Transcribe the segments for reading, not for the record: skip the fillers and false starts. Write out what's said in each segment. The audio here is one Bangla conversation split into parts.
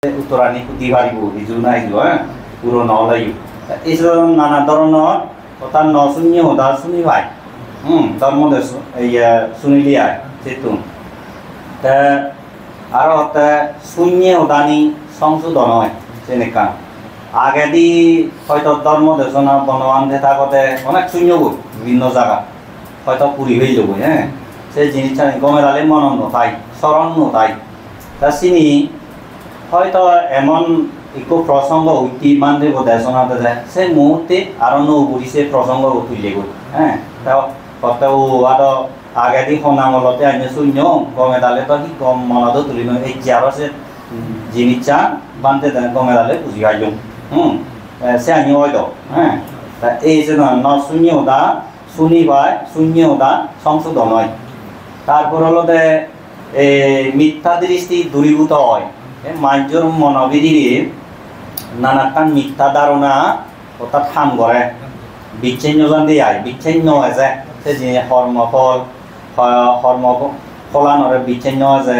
উত্তরাণী পুঁতি পারিব ইজু নাইব পুরো নলাইব এই নানা ধরনের কথা ন শূন্য হদা শুনি ভাই ধর্মদেশ এই শুনিলি আয় চেতুন আর শূন্য হদানি সংশোধন হয় যেনেকা আগেদি হয়তো ধর্মদেশনা বনবান থাকতে অনেক শূন্য বই বিভিন্ন জায়গা হয়তো পুরী হয়ে যাব হ্যাঁ সে জিনিসটা গমে দালে মনন নথাই স্মরণ নথাই তা চিনি হয়তো এমন একটু প্রসঙ্গ উঠি মানে দেশনাতে যায় সে মুহূর্তে আরো নৌগুড়ি সে প্রসঙ্গ তুলে গই হ্যাঁ তাও আরো আগেদি সনামলতে আনি শূন্য গমে দালে তো কি গম মনতো তুলি এই যে আরো সে জিনিসটা বানতে গমে দালে বুঝি পাইল সে আনি হয়তো হ্যাঁ তা এই যে ন শূন্য দা শুনি পায় শূন্য দা সংশোধন হয় তারপর হলো মিথ্যা দৃষ্টি দূরীভূত হয় মানুষের মনোবিধিরে নানান মিথ্যা ধারণা অর্থাৎ হাম করে বিচ্ছিন্ন জন দিয়ে আয় বিচ্ছিন্ন হয়েছে সে যে ফলানরে বিচ্ছিন্ন আছে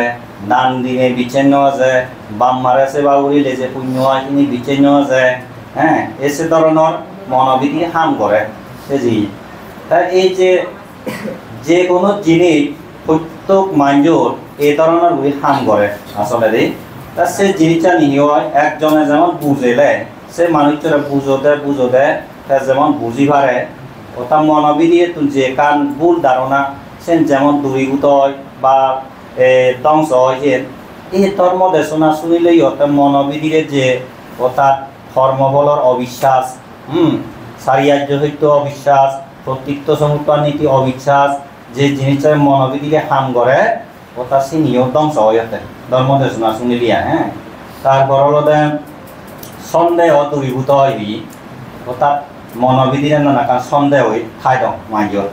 দান দিনে বিচ্ছিন্ন আছে বাম মারে সেবা করিলে যে পুণ্য হয় তিনি বিচ্ছিন্ন আছে হ্যাঁ এসে ধরনের মনোবিধি হাম করে সে জি তাই এই যে কোনো জিনিস প্রত্যেক মানুষের এই ধরনের হাম করে আসলে তা সে জিনিসটা নিয়ে হয় একজনে যেমন বুঝেলে সে মানুষের বুঝোতে যেমন বুঝি পারে ওটা মনোবিধি যে কান ভুল ধারণা সে যেমন দূরীভূত হয় বা ধ্বংস হয় এই ধর্ম দেশনা শুনিলেই অর্থাৎ মনোবিধিরে যে অর্থাৎ ধর্মবলর অবিশ্বাস সারিয়ার্য সত্য অবিশ্বাস কর্তৃত্ব সমুত্তর নীতি অবিশ্বাস যে জিনিসটা মনোবিধিরে হাম করে ওটা সে নিয়েও ধ্বংস হয়ে ধর্ম দেশনা শুনিলিয়া হ্যাঁ তারপর হলো সন্দেহ দূরীভূত হয়বি অর্থাৎ মনোবিধিরে নানা সন্দেহ হয়ে খাই দম মাইজর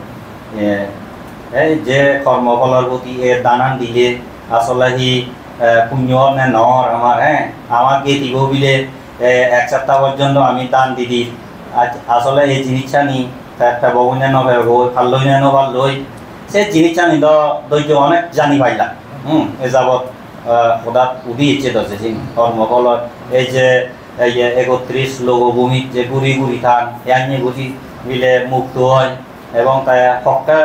এই যে কর্মফলের প্রতি এর দানান দিলে আসলে সি পুণ্য নে নর আমার হ্যাঁ আমার কে দিব বিলে এক সপ্তাহ পর্যন্ত আমি দান দিদি আসলে এই জিনিসটা নি একটা বগুনে নয় ভাল্লই না নভাল্লই সে জিনিসটা নি ধৈর্য অনেক জানি পাইলা এ যাবৎ সদাত উদিয়েছে দশেছি কর্মফলত এই যে 31 লোকভূমি যে ঘুরি ঘুরি থান এনে ঘুরি বিলে মুক্ত হয় এবং তাই হকা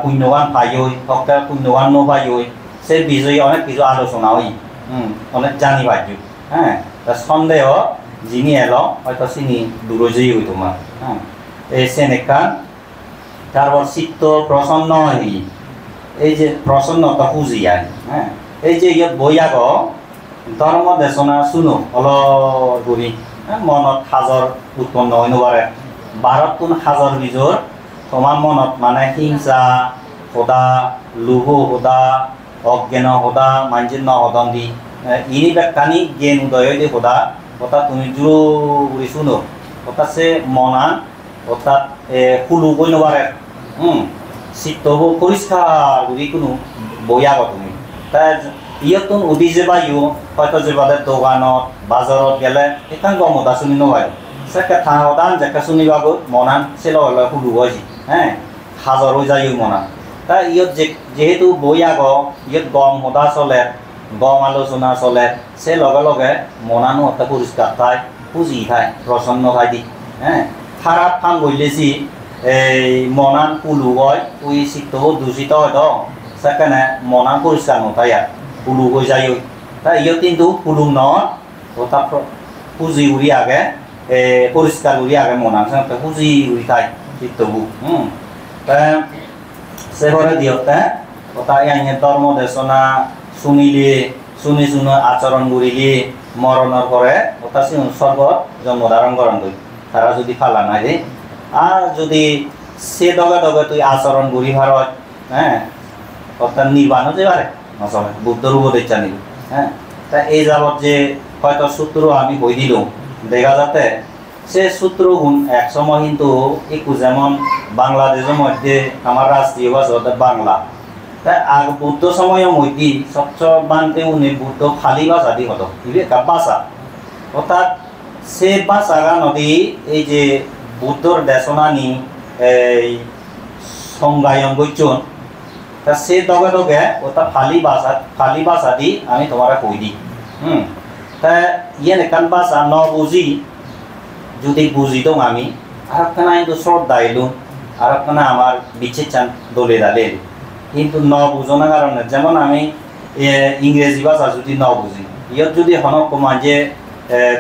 পুণ্যবান পাই হকা পুণ্যবান নপাই সে বিষয়ে অনেক কিছু আলোচনা হই অনেক জানি পাইছ হ্যাঁ তা সন্দেহ যিনি এলো হয়তো চিনি দূরজয়ী হই তোমার হ্যাঁ এই সেনেকা তারপর চিত্ত প্রসন্ন হই এই যে প্রসন্নতা খুঁজি আই হ্যাঁ এই যে ইয়াত বৈয়াগ ধর্ম দেশনা শুনো অলগুৰি মনত সাজৰ উৎপন্ন হৈ নপৰে 12 কোন সাজৰ বীজৰ তোমাৰ মনত মানে হিংসা সদা লোভ সদা অজ্ঞান সদা মাঞ্জিন নহদন দি ইনি বেকানি জ্ঞান উদয় দি সদা অৰ্থাৎ তুমি জুৰি শুনো অৰ্থাৎ সে মনা অৰ্থাৎ খুলু গৈ নপৰে চিত্তবোৰ পৰিষ্কাৰ কৰি কোনো বৈয়াগ তুমি তাই ইয়তুন উদি যে বায়ু হয়তো যে বাদে দোকানত বাজারত গেলে এখান গমতা শুনি নয় সেকে থাহদান যেকে শুনিবাগো মনান সেল হুলু হয়েছি হ্যাঁ হাজর হয়ে যায় মনান তা ইয়ত যেহেতু বৈয়াগ ইয়ত গম হদা চলে গম আলোচনা চলে সে লগে লগে মনানো একটা পরিষ্কার থাই পুজি খায় প্রসন্ন খাই দি হ্যাঁ খারাপ ফান বললেছি এই মনান পুলু হয় ওই চিত্তও দূষিত হয়তো সেখানে মনান পরিষ্কার নথাই আর পুলু হয়ে যায় তাই ইয়ে কিন্তু পুলু নয় অর্থাৎ পুঁজি উড়ি আগে পরিষ্কার উড়ি আগে মনান সে পুঁজি উড়ি খাই চিত্তবু সে করে দিয়তে অর্থাৎ এনে ধর্ম দেশনা শুনিলে শুনি আচরণ করিলে মরণের পরে অর্থাৎ স্বর্গত জন্ম ধারণ করেন তুই তারা যদি ফালা নাই রে আর যদি সে দগে দগে তুই আচরণ করি ভারত হ্যাঁ অর্থাৎ নির্বাণও যে পারে নচলে বুদ্ধর উপদেশ জানিব হ্যাঁ তা এই যাবৎ যে হয়তো সূত্র আমি বই দিল দেখা যাতে সে সূত্র গুণ এক সময় কিন্তু একটু যেমন বাংলাদেশের মধ্যে আমার রাষ্ট্রীয় ভাষা অর্থাৎ বাংলা তাই বুদ্ধ সময়ের মধ্যে সবচেয়ে বানতে উনি বুদ্ধ খালি ভাষা দি হতো একটা ভাষা অর্থাৎ সে ভাষা নদী এই যে বুদ্ধর দেশনা নি এই সংজ্ঞায়ন বৈচন তা সে দগে দগে ওটা ফালি ভাষা দি আমি তোমার কই দি তা ইয়ে নেকান বাসা ন বুঝি যদি বুঝি দং আমি আর খানা কিন্তু শ্রদ্ধা এলুম আর খানা আমার বিচ্ছে চান দলে দালে কিন্তু ন বুঝানোর কারণে যেমন আমি ইংরেজি ভাষা যদি ন বুঝি ইয়ত যদি হনক কমান যে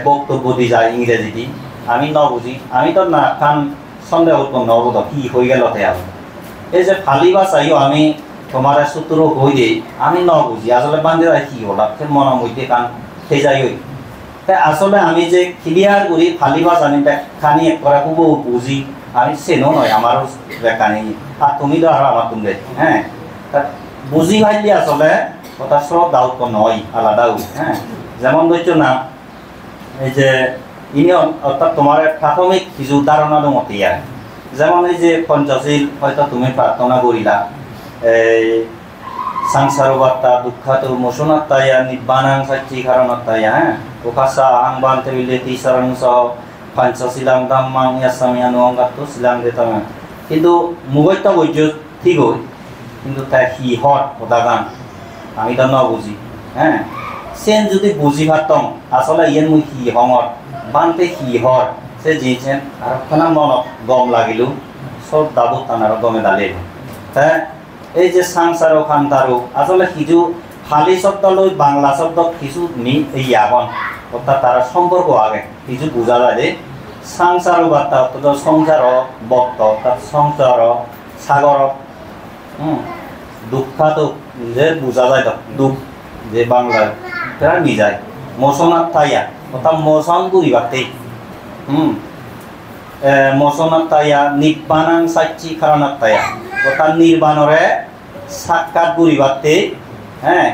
বক্তব্য দি যায় ইংরেজি দি আমি ন বুঝি আমি তো না কান সন্দেহ উৎপন্ন হব কি হয়ে গেল তেল এই যে ফালি ভাষাইও আমি তোমার সূত্র হই দিই আমি ন বুঝি আসলে বান্ধে কি হলাম সে মনের মধ্যে কান সেই যাই হই তাই আসলে আমি যে ক্লিয়ার করি ফালি ভাষা আমি খানি একবার খুব বুঝি আমি চেনো নয় আমারও কানি আর তুমি তো আর আমার তুমি হ্যাঁ তা বুঝি ভাইলি আসলে কথা সব দাউৎ নয় আলাদাও হ্যাঁ যেমন ধরছো না এই যে ইনি অর্থাৎ তোমার প্রাথমিক কিছু ধারণা মতে আর যেমন এই যে পঞ্চশীল হয়তো তুমি প্রার্থনা করিলা এই সংসার বার্তা দুঃখাত মোশনাত্তায়া নিব্বানাং সচ্চি কারণাত্তায়া হ্যাঁ ওকাসা আংবান্তে বিলেতি শরণ সহ পঞ্চশীলাং ধাম্মাং ইয়াসামিয়ানু অঙ্গাত্ত শিলাং দেতাম কিন্তু মুগৈতা বৈদ্য ঠিক হয় কিন্তু তাই হি হট ওদাগান আমি তো ন বুঝি হ্যাঁ সেন যদি বুঝি পারতাম আসলে ইয়েন মুই হি হঙর বানতে হি হর সে জিনিসেন আর খানা মনত গম লাগিল সব দাবত তানার গমে দালে হ্যাঁ এই যে সংসার খান্তারো আসলে কিছু ফালি শব্দ লই বাংলা শব্দ কিছু নি ইয়াবন অর্থাৎ তারা সম্পর্ক আগে কিছু বোঝা যায় যে সংসার বার্তা অর্থাৎ সংসার বক্ত অর্থাৎ সংসার সাগর দুঃখাত যে বোঝা যায় দুঃখ যে বাংলায় তারা নিজায় মোশনাত থাইয়া অর্থাৎ মোশন করিবাতে মোশনাত থাইয়া নিব্বানাং সাচ্চি কারণাত থাইয়া অর্থাৎ নির্বাণরে সাক্ষাৎ করিবাতে হ্যাঁ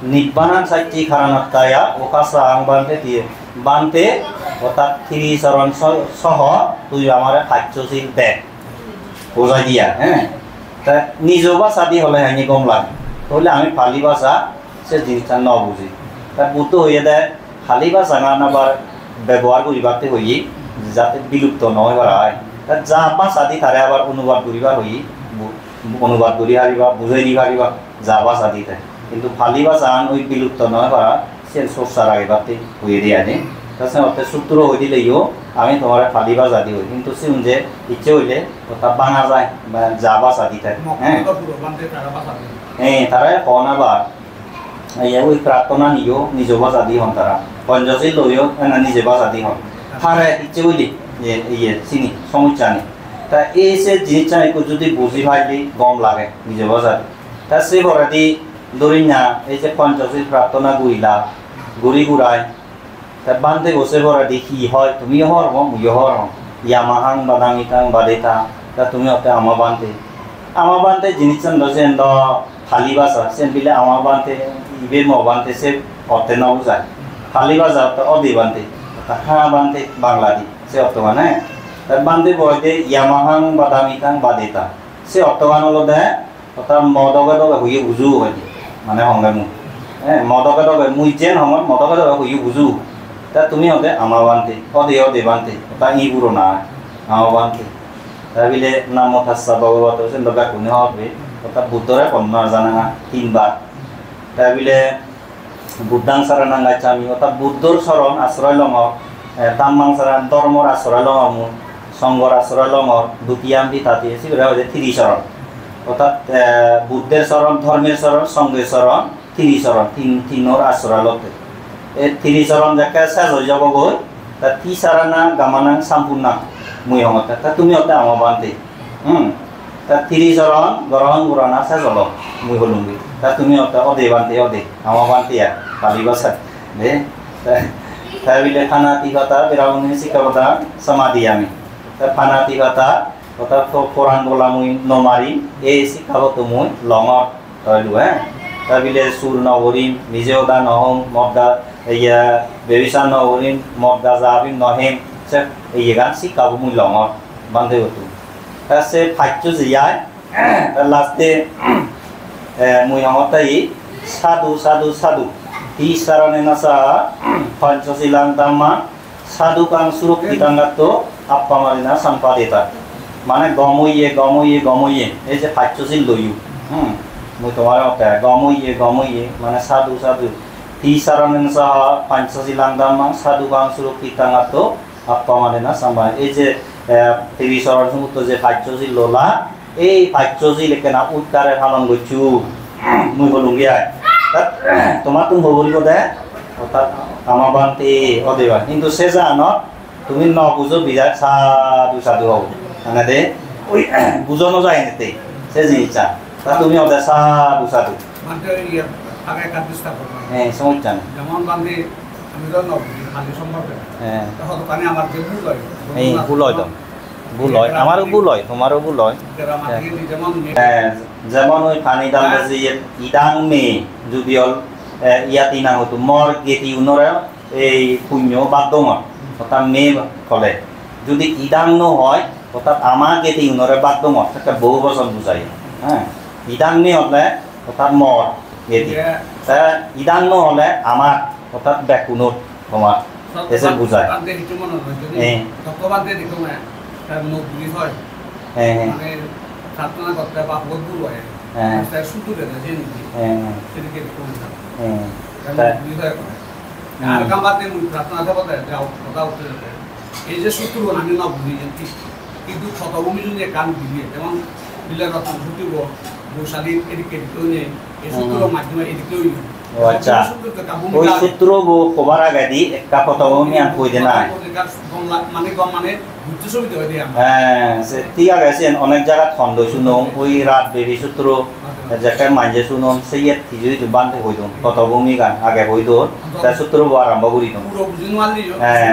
নিব্বানাং সাচ্চি কারণাত থাইয়া ওকাসা আং বানতে দিয়ে বানতে অর্থাৎ ত্রিচরণ সহ তুই আমার খাদ্যশীল দেখ বোঝাই দিয়া হ্যাঁ তা নিজ ভাষা দিয়ে হলে হ্যাঁ গম লাগে তাহলে আমি ফালি ভাষা সে জিনিসটা ন বুঝি তার বুদ্ধ হয়ে দেয় ফালি ভাষা গান আবার ব্যবহার করিবাতে হই যাতে বিলুপ্ত নয় হয় তা যা ভাষা দি তারে আবার অনুবাদ করিবার হই অনুবাদ করি হারিবা বুঝাই দি হারিবা যা ভাষা দি থাকে কিন্তু ফালি ভাষা ওই বিলুপ্ত নয় করা সে চর্চা রাখিবাতে হয়ে দিয়ে আনে তাছাড়া অর্থে সূত্র হয়ে দিলেও আমি তোমার ফালি ভাষা দি হই কিন্তু সে যে ইচ্ছে হইলে কথা বাঙা যায় বা যা ভাষা দি থাকে হ্যাঁ তারা কন আবার ওই প্রার্থনা নিও নিজ ভাষা দি হন তারা পঞ্চশীল লইও নিজে ভাষা দি হন তারা ইচ্ছে হইলে ইয়ে চিনি সমস্যা নেই তা এই সে জিনিসটা যদি বুঝি ভাইলি গম লাগে নিজ ভাষা দি তা সে ভরা দি ধরি না এই যে পঞ্চশীল প্রার্থনা গুইলা ঘুরি ঘুরায় তা বান্ধে বসে ভরা দি কি হয় তুমি হর হম ইয় হর হম ইয়ামাহাং বাদামিতাং বাদেতা তা তুমি হতে আমা বান্ধে জিনিস সেন ফালি ভাষা সেন বিলে আমা বান্ধে ইবে ম বান্ধে সে অর্থে ন বুঝায় ফালি ভাষা অর্থ অদি বান্ধে হ্যাঁ বান্ধে বাংলা দি সে অর্থগান হ্যাঁ তার বান্ধে বয়তে ইয়ামাহাং বাদামিতাং বাদেতা সে অর্থগান হলো দেয় অর্থাৎ মদকে দকে হইয়ে বুঝু হয় মানে সঙ্গে মুখ হ্যাঁ মদকে দকে মুই যেন সময় মদকে দকে হইয়ে বুঝু তা তুমি হতে আমা বান্ধে অদে বান্ধে তা ই পুরো না আমা বান্ধে তার বিলে নাম থাসা ভগবত সেন দকা কোনে হবে অর্থাৎ বুদ্ধরে কন্যা জানা তিনবার তার বিলে বুদ্ধাং শরণাং গাচ্ছামি অর্থাৎ বুদ্ধর শরণ আশ্রয় লঙর তাম্মাং শরণ ধর্মর আশ্রয় লঙর মূল সংঘর আশ্রয় লঙর দ্বিতীয়াম বিতাতি সেগুলো হচ্ছে ত্রিশরণ অর্থাৎ বুদ্ধের শরণ ধর্মের শরণ সংঘের শরণ ত্রিশরণ তিনর আশ্রয় লতে এই ত্রিশরণ যাকে শেষ হয়ে যাব গই তা তিসারানা গামানাং সম্পূর্ণা মুই হমতে তা তুমি হতে আমা বান্ধে তা ত্রিশরণ গ্রহণ গুরানা শেষ হল মুই হলুঙ্গি তা তুমি হতে অদে বান্ধে অদে আমা বান্ধে আর পালি বাসা দে তাই বিলে ফানাতিকতা বিরাউনি শিক্ষকতা সমাধি আমি তা ফানাতিকতা অর্থাৎ কোরআন বলা মুই নমারি এই শিক্ষাগত মুই লঙত তৈলু হ্যাঁ তাই বিলে সুর নগরিম নিজেও দা নহম মদ্দা ইয়া বেবিসা নগরিম মদ্দা যাবিম নহেম সে এই গান শিক্ষাবো মুই লঙত বান্ধে হতো তা সে ফাইচ্য জিয়ায় লাস্টে মুই হমতাই সাধু সাধু সাধু ই সারণে নাসা পঞ্চশীলাং ধাম্মা সাধু কাং সুরক্ষিতাঙ্গাত্ত আপ্পা মারিনা সম্পাদিতা মানে গমইয়ে গমইয়ে গমইয়ে এই যে পাচ্যশীল লইউ মুই তোমার মতে গমইয়ে গমইয়ে মানে সাধু সাধু Tisaran saha Pancasilang Dhamma Sadukang Surukitang atau apa mana sama je Tisaran semut je Pancasila lola Pancasila kena uttare halong gochu mui bolungia তোমার তুমি বলিব দে অর্থাৎ আমার বান্তি অদেবা কিন্তু সে জানো তুমি ন বুঝো বিজা সাধু সাধু হও মানে দে ওই বুঝানো যায় নিতে সে জিনিসটা তা তুমি অদে সাধু সাধু মানে ইয়া আগে কাদিস্তা করব হ্যাঁ সমস্যা না যেমন বান্দি আমি তো ন খালি সম্ভব হ্যাঁ তখন কানে আমার যে ভুল হয় এই ভুল হয় তো ভুল হয় আমারও ভুল হয় তোমারও ভুল হয় যেমন ওই পানি ডাল যে ইদাং মে যদি ইয়াত ইনা হতো মর গেতি উনরে এই পুণ্য বাদ্যমত অর্থাৎ মে ফলে যদি ইদাং ন হয় অর্থাৎ আমার গেতি উনরে বাদ্যমত একটা বহু বচন বুঝাই হ্যাঁ ইদাং মে হলে অর্থাৎ মর গেতি ইদাং ন হলে আমার অর্থাৎ ব্যাকুণত তোমার এসে বুঝায় মুখ বুঝি হয় মানে প্রার্থনা করতে বা বহুত ভুল হয় তাই শুধু দেয় যে সেদিকে আর কামাতে প্রার্থনা করতে যাও কথা উঠতে এই যে শত্রু আমি না বুঝি কিন্তু শতভূমি যদি কান দিয়ে যেমন বিলের রত্ন ছুটিব গোসালির এদিকে এই শত্রুর মাধ্যমে এদিকেও আচ্ছা ওই সূত্র কবার আগে দি একটা কথা আমি আর কই দেনা মানে কম মানে বুঝতে সুবিধা হয় দিয়া হ্যাঁ সে ঠিক আছে অনেক জায়গা খন্ড শুনো ওই রাত বেরি সূত্র যেটা মাঝে শুনো সেই যদি বান্ধে হইতো কত ভূমি গান আগে হইতো তার সূত্র আরম্ভ করি তো পুরো বুঝিন মারলি হ্যাঁ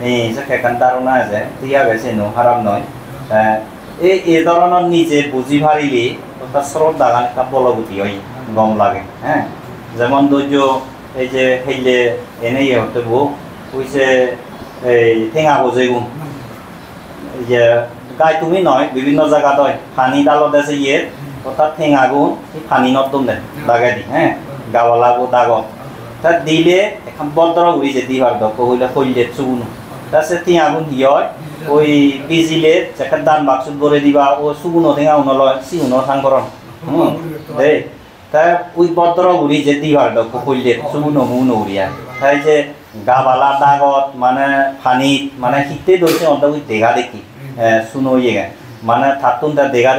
এই যে কেকান ধারণা আছে ঠিক আছে নো খারাপ নয় এই ধরনের নিজে বুঝি পারিলে তার শ্রদ্ধা গান একটা বলবতী হয় গম লাগে হ্যাঁ যেমন ধৈর্য এই যে হেলে এনেই হতে বউ হইছে এই ঠেঙা বোঝে গুণ এই যে গাই তুমি নয় বিভিন্ন জায়গা হয় ফানি ডালত আছে ইয়ে অর্থাৎ ঠেঙা গুণ ফানি নতুন দেয় দাগাই দি হ্যাঁ গাওয়ালাগো দাগত তার দিলে এখন বদর উড়িছে দিবার দক হইলে হইলে চুগুনো তার সে ঠেঙা গুণ ই হয় ওই বিজিলে যেটা দান বাক্সত ভরে দিবা ও চুগুনো ঠেঙা উনলয় চিগুনো সাংকরণ দেই তাই ওই বদর উড়ি যে দিবার দক হইলে চুগুনো হুনো উড়িয়া তাই যে গাবালা দাগত মানে ফানিত মানে শীতে ধরছে অন্ত ওই দেখা দেখি শুনো ইয়ে মানে থাতুন দা দেখা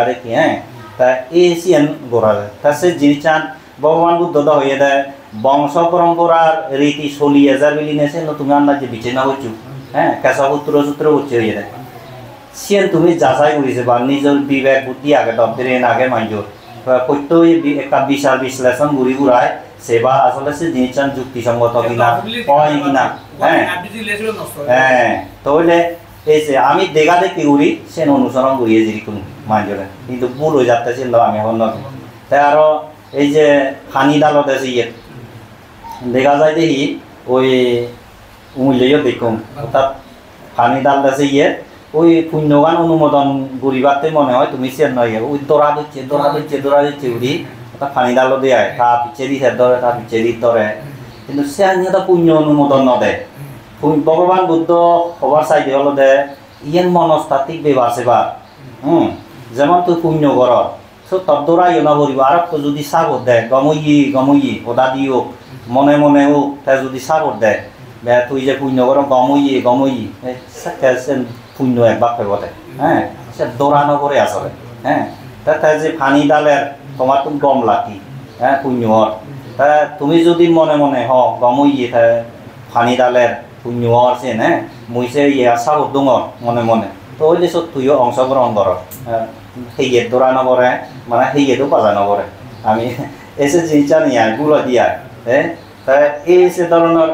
দেখি হ্যাঁ তা এই সিয়ান গোড়া তা সে জিনিস ভগবান বুদ্ধ দা হয়ে দেয় বংশ পরম্পরার রীতি চলিয়ে যার বিলি নেছে তুমি আন্দাজ যে বিচেনা হচ্ছু হ্যাঁ কেঁচা সূত্র হচ্ছে হয়ে দেয় সিয়ান তুমি যাচাই করেছে বা নিজের বিবেক বুদ্ধি আগে ডক্টরেন আগে মাইজোর প্রত্যেক একটা বিচার বিশ্লেষণ ঘুরি ঘুরায় সেবা আসলে সে জিনিসটা যুক্তিসঙ্গত কিনা হয় কিনা হ্যাঁ হ্যাঁ তাহলে এই যে আমি দেখা দেখি উড়ি সে অনুসরণ করিয়ে যেরকম মাইজরে কিন্তু ভুল হয়ে যাচ্ছে আমি এখন নতুন তাই আরো এই যে ফানি ডালত আছে ইয়ে দেখা যায় দেখি ওই উমিলেও দেখুন অর্থাৎ ফানি ডাল আছে ইয়ে ওই পুণ্যগান অনুমোদন গরিবাতে মনে হয় তুমি সে নয় ওই দৌড়া দিচ্ছে উড়ি ফানি ডালো দিয়ে তা পিছিয়ে দিছে ধরে তা পিছিয়ে দিতে ধরে কিন্তু সে আনিয়ে পুণ্য অনুমোদন নদে ভগবান বুদ্ধ হবার চাইতে হলো দে ইয়েন মনস্তাত্ত্বিক ব্যবহার সেবার যেমন তুই পুণ্য কর তোর দৌড়াইও না বলিব আর তো যদি সাগর দেয় গমই ওদা দিও মনে মনে হোক তাই যদি সাগর দেয় তুই যে পুণ্য কর গমই পুণ্য একবার বটে হ্যাঁ সে দৌড়ানো করে আসলে হ্যাঁ তাই যে ফানি ডালের তোমার তুমি গম লাকি হ্যাঁ পুণ্যর তা তুমি যদি মনে মনে গমই ফানি ডালের পুণ্যর সে হ্যাঁ মুইসে ইয়ে সাগর দङ মনে মনে তো ওই যে তুইও অংশগ্রহণ কর সেইয়ে দৌড়ানো করে মানে সেইয়েতো বাজানো করে আমি এসে জিনিসটা নিয়ে গুলো দিয়া হ্যাঁ তা এই সে ধরনের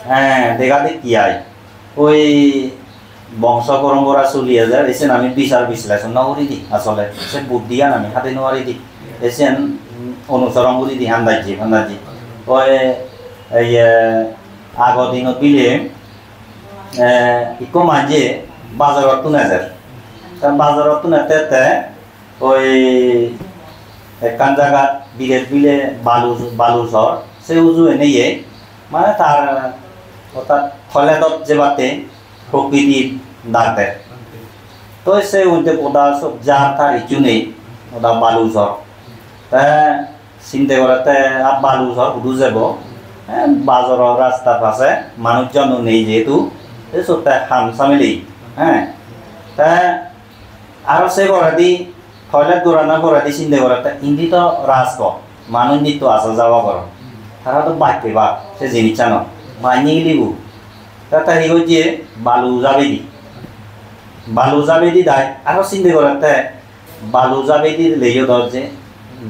হ্যাঁ দেখাতে কি আয় ওই বংশ পরম্পরা চলিয়ে যায় এসে আমি বিচার বিশ্লেষণ না করি দি আসলে সে বুদ্ধি আন আমি হাতে নোয়ারি দি এসে অনুসরণ করি দি আন্দাজি ওই এই আগৰ দিনত বিলে ইকো মাঝে বাজারত নাযায় কারণ বাজারত নেতে ওই একখান জায়গা বিলের বিলে বালু চর সে উজু এনেয়ে মানে তার অর্থাৎ ফলেদত যে বাতে প্রকৃতির দাগ দেয় তো সে উনতে ওদা সব যার তার ইচু নেই ওদা বালু চর চিন্তা করতে আর বালু সব উঠু যাব বাজারের রাস্তার পাশে মানুষজন নেই যেহেতু সত্যি হাম সামিলি হ্যাঁ তা আরো সে করে দি টয়লেট দৌড়ানো করে দি চিন্তা করতে ইন্দি তো রাজ মানুষ নিত্য আসা যাওয়া করো তারা তো বাড়তে বা সে জিনিস জানো মানিয়ে লিবু তা হিগো যে বালু যাবে দি দেয় আরো চিন্তা করতে বালু যাবে দি লেগে ধর যে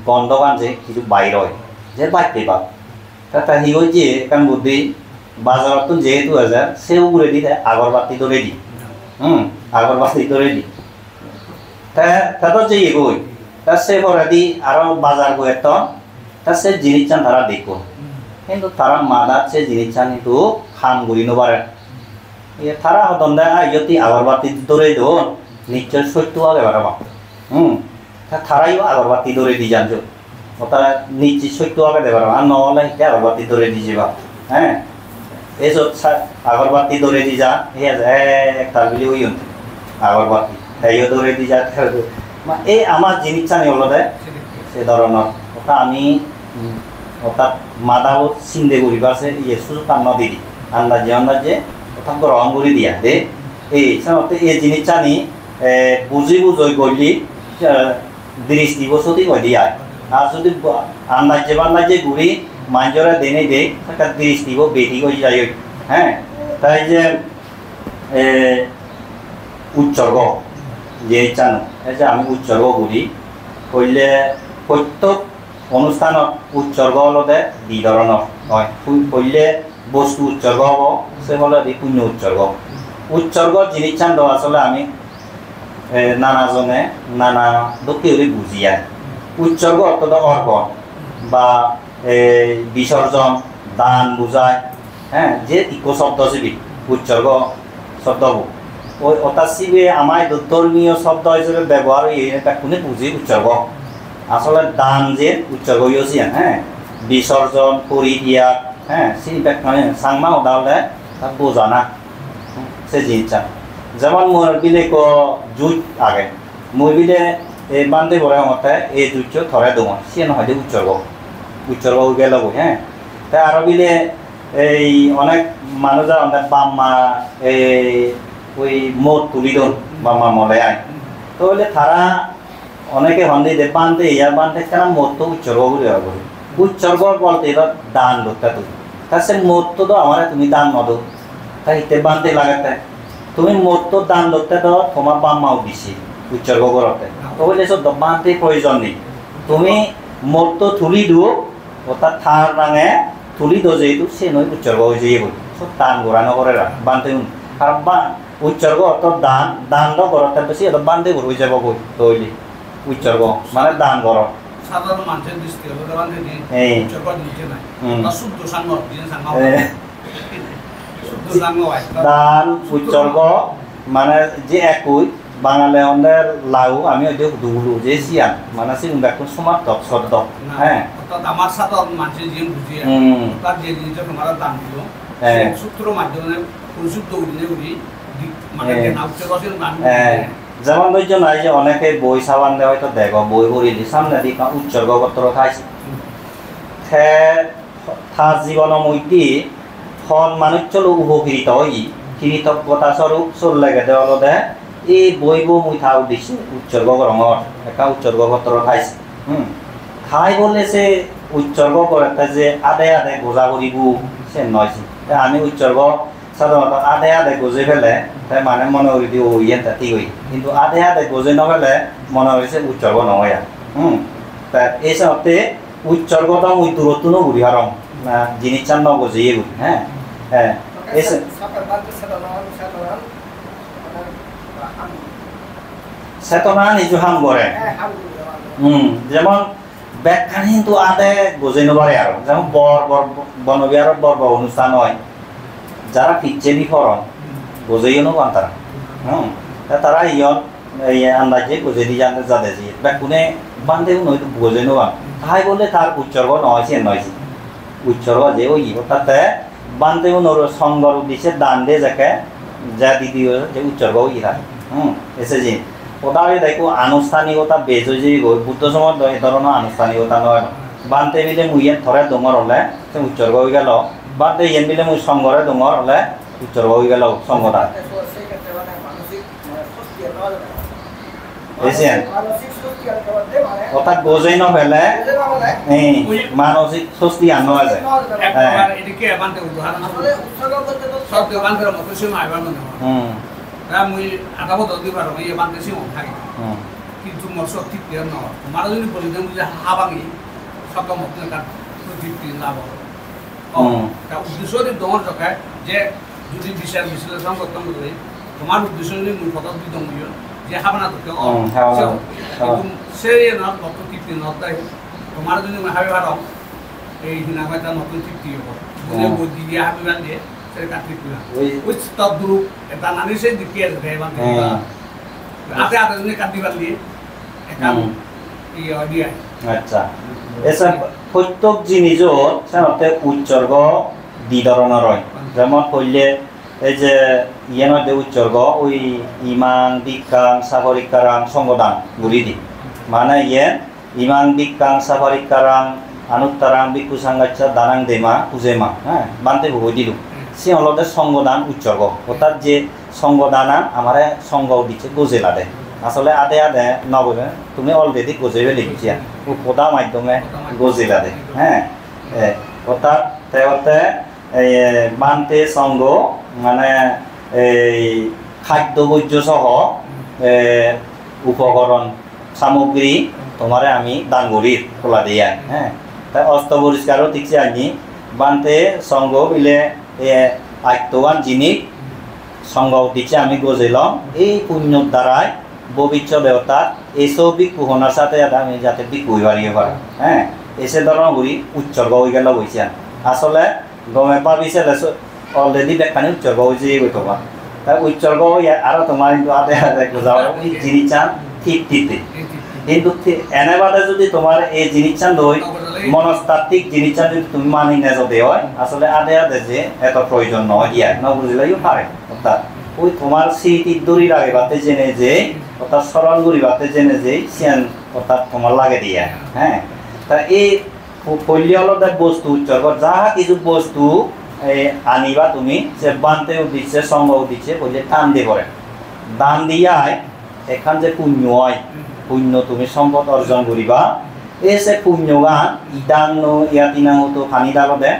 বন্ধ যে কিছু বাইর হয় যে বাড়তে বা তা হিগো যে কারণ বুদ্ধি বাজারত যেহেতু আছে সেও ঘুরে দি আগরবাতি ধরে দি আগরবাতি ধরে দি তা তো যে এগোই তা সে করে দি আরো বাজার গো এত তা সে জিনিস চান তারা দেখো কিন্তু তারা মাদার সে জিনিস চান কিন্তু খাম গুলি নবারে তারা হতন্দা ইয়তি আগরবাতি ধরে দো নিশ্চয় সত্য আগে বাড়াবা তারাইও আগরবাতি ধরে দি জানছো ওটা নিশ্চয় সত্য আগে দেবার আর নহলে এটা আগরবাতি ধরে দি যাবা হ্যাঁ এইসব আগরবাতি ধরে দি যা একটা বলি ওই আগরবাতি এইও ধরে দি যা এই আমার জিনিস চানি হলো দে সে ধরনের ওটা আমি ওটা মাদাও চিন্তা করিবার সে ইয়ে সুযোগ কাম নদী আন্দাজে ওটা গ্রহণ করে দিয়া দে এই জিনিস চানি বুঝি বুঝই গলি দৃষ্টিবসতি কই দিয়া আর যদি আন্দাজে ঘুরি মাঞ্জরা দেনে দে একটা দৃষ্টিব বেটি কই যাই হ্যাঁ তাই যে উৎসর্গ যে চানো এই যে আমি উৎসর্গ করি কইলে প্রত্যেক অনুষ্ঠানত উৎসর্গ হলতে দুই ধরনের হয় কইলে বস্তু উৎসর্গ হব সে হল পুণ্য উৎসর্গ জিনিস চান আসলে আমি নানাজনে নানা দুঃখে বুঝিয়া উৎসর্গ অর্থ অর্পণ বা বিসর্জন দান বুঝায় হ্যাঁ যে ইকো শব্দ শিবি উৎসর্গ শব্দ ওই অর্থাৎ শিবে আমার ধর্মীয় শব্দ হিসেবে ব্যবহার এটা কোনে বুঝি উৎসর্গ আসলে দান যে উৎসর্গ হয়েছি হ্যাঁ বিসর্জন করি দিয়া হ্যাঁ সেইটা মানে সাংমা ওদালে তার বোঝা না সে জিনিসটা যেমন মোর বিলে জুট আগে মই বিলে এই বান্ধে বড় মতে এই জুট থরে দম সে নহয় উৎসর্গ গেল হ্যাঁ তাই আরো বিলে এই অনেক মানুষ যারা অনেক বাম্মা এই ওই মোট তুলি দন বাম্মা মলে আয় তো বলে তারা অনেকে হন্দি দে বান্ধে ইয়ার বান্ধে কেন মোট তো উৎসর্গ বলে উৎসর্গ বলতে এবার দান ধরতে তুমি তার সে মোট তো আমার তুমি দান নদো তাই হিতে বান্ধে লাগাতে তুমি মোট তো দান ধরতে তো তোমার বাম্মাও দিছি উৎসর্গ করতে তো বলে সব বান্ধে প্রয়োজন নেই তুমি মোট তো তুলি দিও অর্থাৎ থার রাঙে তুলি দো যেহেতু সে নয় উৎসর্গ হয়ে যাই বলি সব দান গোড়ানো করে বান্ধে কারণ উৎসর্গ অর্থাৎ দান করতে বেশি বান্ধে হয়ে যাব বই তৈরি উৎসর্গ মানে দান কর সাধারণ মানুষের দৃষ্টি দান উৎসর্গ মানে যে একই বাঙালি আমাদের লাউ আমি ওই দুগুলো যে সিয়ান মানে সে একটু সমার্থক শব্দ হ্যাঁ আমার সাধারণ মানুষের যে বুঝিয়ে তার যে জিনিসটা তোমার দান দিল সূত্র মাধ্যমে পরিশুদ্ধ মানে যেমন বলছো নাই যে অনেকে বই সাবান দেয় হয়তো দেখো বই করিলি সামনে দিক উৎসর্গপত্র খাইছে তার জীবনের মধ্যে ফল মানুষ চলো উপকৃত হই কৃতজ্ঞতা স্বরূপ চল লাগে দেওয়াল দে এই বই বউ মুই থা উদ্দেশ্যে উৎসর্গ রঙর একটা উৎসর্গপত্র খাইছে খাই বলে সে উৎসর্গ করে যে আদে গোজা করিব সে নয় আমি উৎসর্গ সাধারণত আধে গজে ফেলে তাই মানে মনে করি দিও ইয়ে ঠিক হই কিন্তু আধে গজে নফেলে মনে হয়েছে উৎসর্গ নহয় তা এই সাথে উৎসর্গটা ওই দূরত্ব ঘুরি হারম না জিনিস চান নগজিয়ে ঘুরি হ্যাঁ হ্যাঁ চেতনা নিজু হাম করে যেমন ব্যাখ্যান কিন্তু আধে গজে নবারে আর যেমন বনবিহারের বর্ব অনুষ্ঠান হয় যারা পিচ্ছে বিফরণ বোঝেইও না তারা তারা ইয়ন আন্দাজে বুঝে দিয়ে জানতে যাতে বা কোনে বান্ধে নয়তো বোঝে না তাই বলে তার উৎসর্গ নয়ছে নয়ছে উৎসর্গ যে ওই তাতে বান্ধে নর সঙ্গর উদ্দেশ্যে দান দিয়ে যাকে যা দিদি যে উৎসর্গ ইরা এসে যে ওটা দেখো আনুষ্ঠানিকতা বেজ হয়ে যে বুদ্ধ সমাজ এই ধরনের আনুষ্ঠানিকতা নয় বানতে মিলে মুই ইয়ান ধরে ডোঙর হলে সে উচ্চর্গ হয়ে গেল বানতে ইয়ান মিলে মুই সঙ্গরে ডোঙর হলে উচ্চর্গ হয়ে গেল সঙ্গদান বুঝছেন অর্থাৎ বোঝাই না ফেলে মানসিক স্বস্তি আনো আছে এদিকে বানতে উদাহরণ সব বানতে মতো সে মাইবার মনে হয় মুই আধা বছর দিবার এই বানতে সে থাকে কিন্তু মোর সব ঠিক নয় তোমার যদি বলি যে হাবাঙি সব মতো ঠিক লাভ হবে উদ্দেশ্য দমর জকায় যে যদি বিচার বিশ্লেষণ করতাম তোমার উদ্দেশ্য যদি মূল কথা দিত যে হাবানা করতে সে নতুন তৃপ্তি নতাই তোমার যদি হাবি ভাড়াও এই দিনামে তার নতুন তৃপ্তি হব বলে বদি দিয়ে হাবি বান দিয়ে সে কাটি তুলা ওই তদ্রুপ এটা নানি সেই দিকে ভেবান আতে আতে যদি কাটি বান দিয়ে একাম ইয়া দিয়ে আচ্ছা এসা প্রত্যেক জিনিসও সাধারণত উচ্চর্গ দুই ধরনের হয় যেমন হইলে এই যে ইয়ার মধ্যে উচ্চর্গ ওই ইমান বিজ্ঞান সাফরিকারাং সঙ্গদান গুলি দি মানে ইয়ে ইমান বিজ্ঞান সাফরিকারাং আনুত্তারাং বিক্ষু সাংগাচ্ছা দানাং দেমা উজেমা হ্যাঁ বানতে বই দিল সে হলতে সঙ্গদান উচ্চর্গ অর্থাৎ যে সঙ্গদানা আমার সঙ্গ দিচ্ছে গোজেলা দেয় আসলে আদে আদে নবলে তুমি অলরেডি গোজেবে লিখছিয়া ও পোদা মাধ্যমে গোজেলা দেয় হ্যাঁ অর্থাৎ তেতে বানতে সঙ্গ মানে এই খাদ্য বৈদ্য সহ উপকরণ সামগ্রী তোমারে আমি দান করি খোলা দিয়ে হ্যাঁ তাই অস্ত পরিষ্কারও ঠিকছে আনি বানতে সঙ্গ বিলে আত্মবান জিনিস সঙ্গ দিচ্ছে আমি গজেলাম এই পুণ্যর দ্বারাই ভবিষ্যৎ দেবতা এসব বিকুহনার সাথে আমি যাতে বিকু বাড়িয়ে পারে হ্যাঁ এসে ধরনের ঘুরি উৎসর্গ হয়ে গেল বইছেন আসলে গমে পাবিছে অলরেডি দেখানি উৎসর্গ হয়েছে এই তোমার তাই উৎসর্গ আরো তোমার কিন্তু আদে আদে বোঝাও ওই জিনিস ঠিক ঠিকতে কিন্তু এনে বাদে যদি তোমার এই জিনিস লই মনস্তাত্ত্বিক জিনিস যদি তুমি মানি না যদি হয় আসলে আদে আদে যে এত প্রয়োজন নয় ইয়া ন বুঝলেও পারে অর্থাৎ ওই তোমার স্মৃতির দড়ি লাগে বাতে জেনে যে অর্থাৎ স্মরণ করি বাতে জেনে যে সিয়ান অর্থাৎ তোমার লাগে দিয়া হ্যাঁ তা এই কল্য হল বস্তু উচ্চর্গ যা কিছু বস্তু আনিবা তুমি যে বানতেও দিচ্ছে সঙ্গও দিচ্ছে বললে টান দিয়ে পড়ে দান দিয়াই এখান যে পুণ্য হয় পুণ্য তুমি সম্পদ অর্জন করিবা এসে পুণ্যগান ইদাং ইয়াতিনাং তো ফানি ডালো দে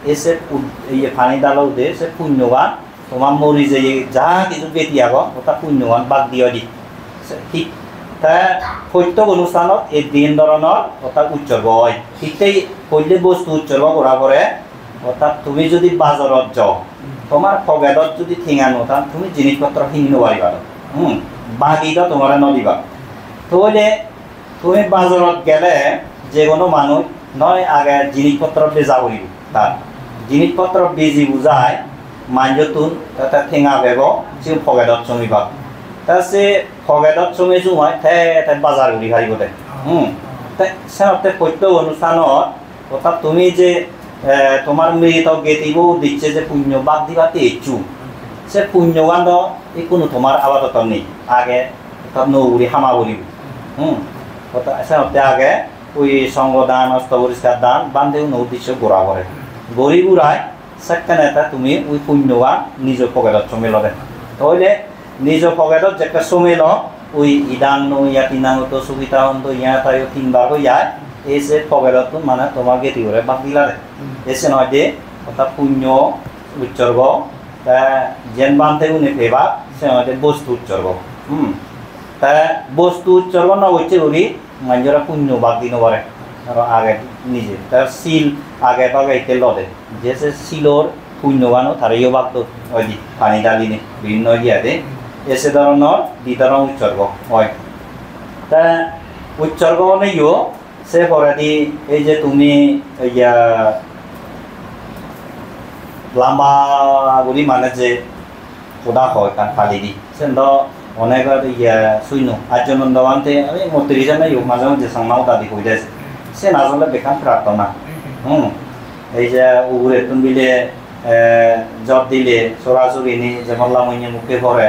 এসে ফানি ডালো দে সে পুণ্যগান তোমার মরি যে যা কিছু বেটি আগ ওটা পুণ্যগান বাদ দিয়ে দি ঠিক তা প্রত্যেক অনুষ্ঠানত এই দিন ধরনের অর্থাৎ উৎসর্গ হয় ঠিকই কইলে বস্তু উৎসর্গ করা করে অর্থাৎ তুমি যদি বাজারত যাও তোমার পকেটত যদি ঠিঙানো তাহলে তুমি জিনিসপত্র কিনিব পাৰিবা বাগিটা তোমার নদিবা তাহলে তুমি বাজারত গেলে যে কোনো মানুষ নয় আগে জিনিসপত্র বেজা করিব তার জিনিসপত্র বেজি বুঝায় মাঞ্জতুন তাতে ঠেঙা বেগ সে পকেটত চমিবা তা সে পকেটত চমি চুমাই তাই বাজার ঘূৰি হাৰিব দে তাই প্ৰত্যেক অনুষ্ঠানত অর্থাৎ তুমি যে তোমার মৃত গেতিবও দিচ্ছে যে পুণ্য বাদ দিবাতে ইচ্ছু সে পুণ্যগান এই কোনো তোমার আবাদত নেই আগে অর্থাৎ নৌগুড়ি হামা বলিব আগে ওই সঙ্গদান অস্ত পরিষ্কার দান বান্ধেও নৌদিশ্য গোড়া করে গড়ি গুড়ায় সেখানে তুমি ওই পুণ্যগান নিজ পকেটত চমেল দেন তাহলে নিজ পকেটত যেটা চমেল ওই ইদাং নৌ ইয়া তিনাং তো সুবিধা হন তো ইয়া তাই তিনবার হয়ে যায় এসে পকেটত মানে তোমার গেতি করে বাদ দিলা দে এসে নয় যে অর্থাৎ পুণ্য উৎসর্গ যেন বানতে উনি পেবা সে নয় বস্তু উৎসর্গ তা বস্তু উৎসর্গ না হচ্ছে ওরি মানুষরা পুণ্য বাদ দিন পারে আর আগে নিজে তার শিল আগে পাগাইতে লদে যে সে শিলর পুণ্যগানও তারইও বাদ তো ওই দি পানি ডালিনে বিভিন্ন ইয়াতে এসে ধরনের দ্বিতরণ উৎসর্গ হয় তা উৎসর্গ নেইও সে পরে দি এই যে তুমি ইয়া লাম্বা গুলি মানে যে খোদা হয় কান ফালি দি সেন্দ অনেক ইয়া শূন্য আর্যনন্দবান্তে আমি মন্ত্রী নাই মাঝে মাঝে সাংমাও দাদি হয়ে যাচ্ছে সে নাজলে বেকান প্রার্থনা এই যে উগুরে তুন বিলে জব দিলে সরাসরি নি যেমন লামইনে মুখে পড়ে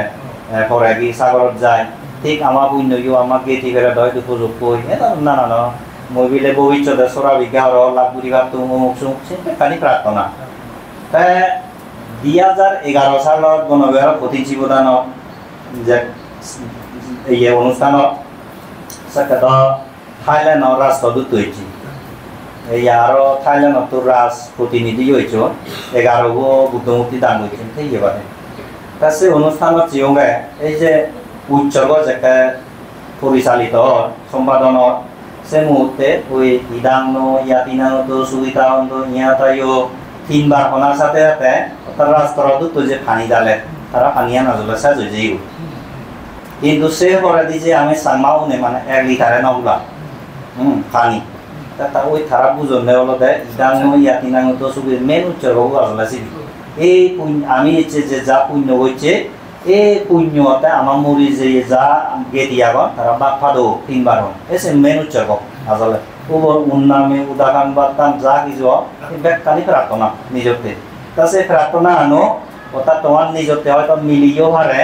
পরে কি সাগরত যায় ঠিক আমার পুণ্য আমার গেতি করে দয় দুঃখ যোগ কই নানা মহিলে ভবিষ্যতে সোরা বিজ্ঞা হর লাভ পরিবার তো মুখ সুখ কানি প্রার্থনা তা 2011 সালত গণবিহার প্রতিনিধি প্রদান যে এই অনুষ্ঠান সাক্ষাৎ থাইল্যান্ড রাষ্ট্রদূত হয়েছি এই আরো থাইল্যান্ড তো রাজ প্রতিনিধি হয়েছ 11 গো বুদ্ধমূর্তি দান হয়েছেন ঠিক এবারে তা সে অনুষ্ঠানত জিওঙ্গে এই যে উৎসর্গ যেটা পরিচালিত সম্পাদন সে মুহূর্তে ওই ইদাঙ্গ ইয়াতিনাঙ্গ সুবিধাঙ্গ ইয়াতাইও 3 বার হনার সাথে সাথে তারা রাষ্ট্রদূত যে পানি ডালে তারা পানিয়া নজলে সাজ হয়ে যাইব কিন্তু সে করে দিছে আমি সামাও নে মানে 1 লিটারে নগুলা পানি তা ওই তারা বুঝনে হলো দে ইদাঙ্গ ইয়াতিনাঙ্গ তো সুবি মেন উচ্চর্গ আসলে এই আমি যে যা পুণ্য হচ্ছে এই পুণ্যতে আমার মুড়ি যে যা গেদিয়াগন তারা বাফাদো 3 বার এসে মেন উচ্চর্গ আসলে ওর উন্নামে উদাহরণ বাতাম যা কিছু ব্যাখ্যানি প্রার্থনা নিজতে তা সে প্রার্থনা আনো ওটা তোমার নিজতে হয়তো মিলিয়েও হারে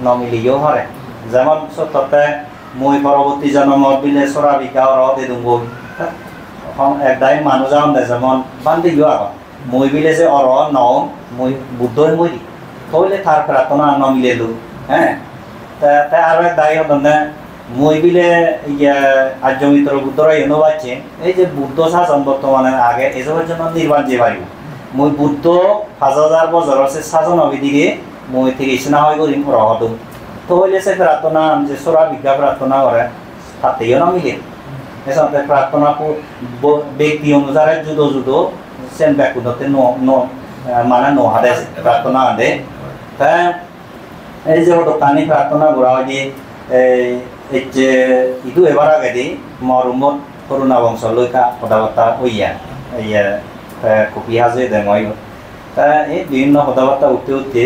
ন মিলিয়েও হারে যেমন সত্যতে মই পরবর্তী জন্মত বিলে সরা বিকা রদে দুঙ্গ একদাই মানুষ যাওন দে যেমন বান্ধি গিয়ে আগত মই বিলে যে অর ন মই বুদ্ধই মই দি তাহলে তার প্রার্থনা ন মিলেলু হ্যাঁ তা আরো এক দায়ী হতেন মই বিলে আর্যমিত্র বুদ্ধরা এনে পাচ্ছে এই যে বুদ্ধ শাসন বর্তমানে আগে এসবের জন্য নির্বাণ যে পারিব মই বুদ্ধ 5000 বছরের সে শাসন অবিদিকে মই থেকে ইসনা হয়ে করিম রহদম তো হইলে সে প্রার্থনা যে সোরা বিজ্ঞা প্রার্থনা করে তাতেও না মিলে এসে প্রার্থনা ব্যক্তি অনুসারে জুদো জুদো সেন ব্যাকুদতে মানে নহাদে প্রার্থনা আদে তা এই যে দোকানি প্রার্থনা করা হয় যে এই যে ইদু এবার আগে দি মরুমত করুণা বংশ লৈকা কথাবার্তা হইয়া কপি হাজে দে মই তা এই বিভিন্ন কথাবার্তা উঠতে উঠতে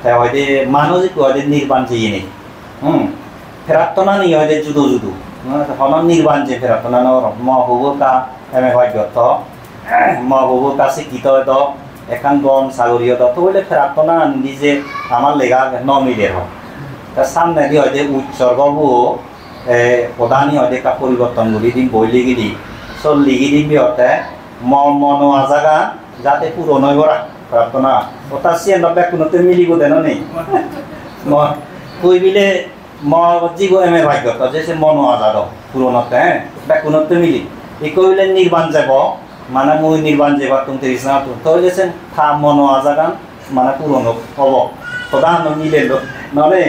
তা হয়তো মানুষ হয়তো নির্বাণ চেয়ে নেই প্রার্থনা নিয়ে হয়তো জুদো জুদো হন নির্বাণ যে প্রার্থনা মহবুবকা এমে ভাগ্যত মহবুবকা শিক্ষিত হয়তো এখান গম সাগরীয় তো বলে প্রার্থনা নিজে আমার লেখা ন মিলে হয় তা সামনে দিয়ে হয়তো উৎসর্গবু প্রধানই হয়তো একটা পরিবর্তনগুলি দিন বই লিখি দি সব লিখি দিন বিহতে মন আজাগা যাতে পুরনো করা প্রার্থনা ওটা সিয়েন ব্যাকুনতে মিলিব দেন নেই কই বিলে জীব এমে ভাগ্যত যে সে মন আজাদ পুরনোতে হ্যাঁ ব্যাকুনতে মিলি এই কইলে নির্বাণ যাব মানে মই নির্বাণ যাব তুমি তিরিশ না তাহলে সে থা মন আজাগান মানে পুরনো হব প্রধান মিলে নলে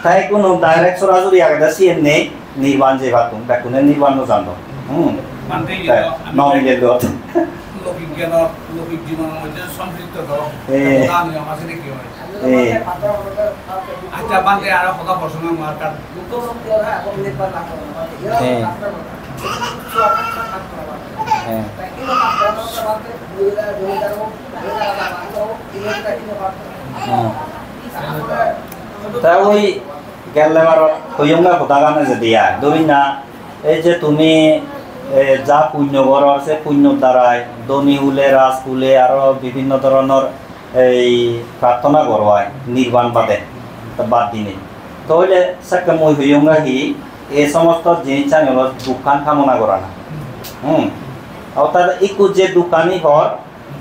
তাই কোনো ডাইরেক্ট সরাসরি আগে সিয়েন নেই নির্বাণ যে ভাতুম ব্যাকুনে নির্বাণ জানো ন মিলে লৌকিক জীবনের মধ্যে সম্পৃক্ত আচ্ছা বান্ধে আর কথা প্রশ্ন মার্কার তা ওই গেলে হইয়ঙ্গা কথা গানে যে দিয়া ধরি না এই যে তুমি যা পুণ্য ঘর আছে পুণ্যর দ্বারাই ধনী হুলে রাজ হুলে আরো বিভিন্ন ধরনের এই প্রার্থনা করবায় নির্বাণ বাদে বাদ দিনে তাহলে সাকে মই হইয়ঙ্গা হি এই সমস্ত জিনিস হলো দোকান কামনা করা না অর্থাৎ একটু যে দোকানি ঘর